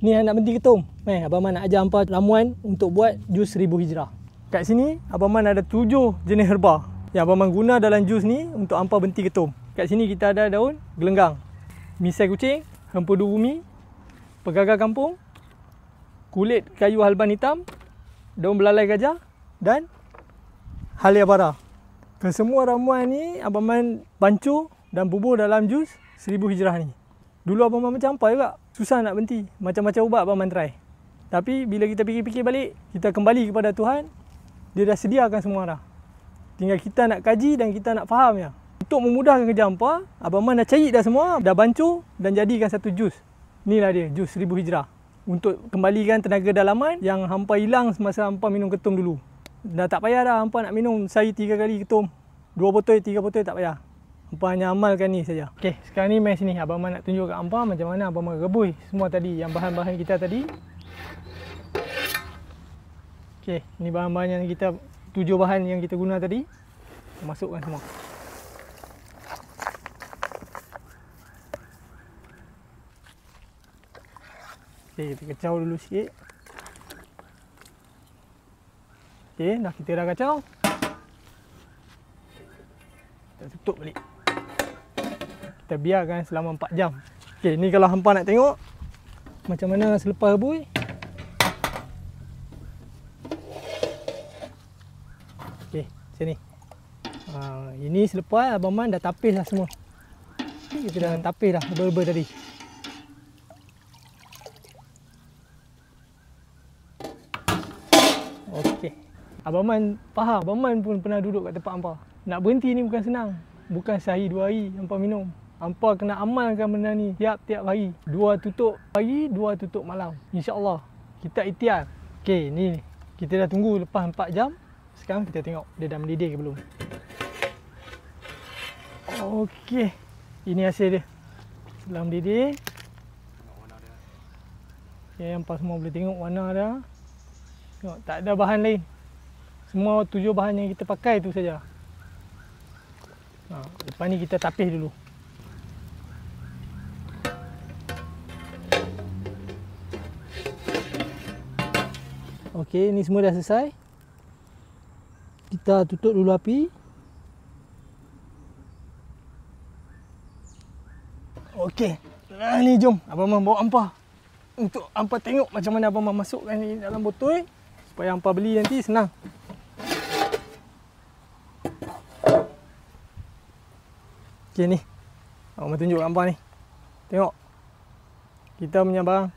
Ni nak berhenti ketum. Abang Man nak ajar hampa ramuan untuk buat jus 1000 hijrah. Kat sini Abang Man ada 7 jenis herba yang Abang Man guna dalam jus ni untuk hampa berhenti ketum. Kat sini kita ada daun gelenggang, misai kucing, hempedu bumi, pegagal kampung, kulit kayu halban hitam, daun belalai gajah dan halia bara. Kesemua ramuan ni Abang Man bancuh dan bubur dalam jus 1000 hijrah ni. Dulu Abang Man macam hampa juga, susah nak berhenti. Macam-macam ubat Abang Man try. Tapi bila kita fikir-fikir balik, kita kembali kepada Tuhan, dia dah sediakan semua dah. Tinggal kita nak kaji dan kita nak faham je. Untuk memudahkan kerja hampa, Abang Man dah cari dah semua, dah bancuh dan jadikan satu jus. Inilah dia, jus 1000 hijrah. Untuk kembalikan tenaga dalaman yang hampa hilang semasa hampa minum ketum dulu. Dah tak payah dah hampa nak minum sehari 3 kali ketum. 2 botol, 3 botol tak payah. Hampa hanya amalkan ni saja. Okey, sekarang ni mai sini. Abang Man nak tunjuk kat hampa macam mana Abang Man rebus semua tadi, yang bahan-bahan kita tadi. Okey, ni bahan-bahan yang kita 7 bahan yang kita guna tadi. Masukkan semua. Okey, kita kacau dulu sikit. Okey, kita dah kacau. Kita tutup balik. Kita biarkan selama 4 jam. Okey, ni kalau hampa nak tengok macam mana selepas rebus. Okey, macam ni. Ini selepas Abang Man dah tapis dah semua. Kita dah tapis dah rebus tadi. Okey. Abang Man faham. Abang Man pun pernah duduk kat tempat hampa. Nak berhenti ni bukan senang. Bukan sehari 2 hari hampa minum. Hampa kena amalkan benda ni tiap-tiap hari. 2 tutup pagi, 2 tutup malam. InsyaAllah. Kita ikhtiar. Okey, ni kita dah tunggu lepas 4 jam. Sekarang kita tengok dia dah mendidih ke belum. Okey. Ini hasil dia. Setelah mendidih. Okey, hampa semua boleh tengok warna dia. Tengok, tak ada bahan lain. Semua 7 bahan yang kita pakai tu saja. Lepas ni kita tapis dulu. Okey, ni semua dah selesai. Kita tutup dulu api. Okey, nah ni jom Abang Man bawa hampa untuk hampa tengok macam mana Abang Man masukkan ni dalam botol supaya hampa beli nanti senang. Okey ni, Abang Man tunjuk hampa ni. Tengok. Kita punya barang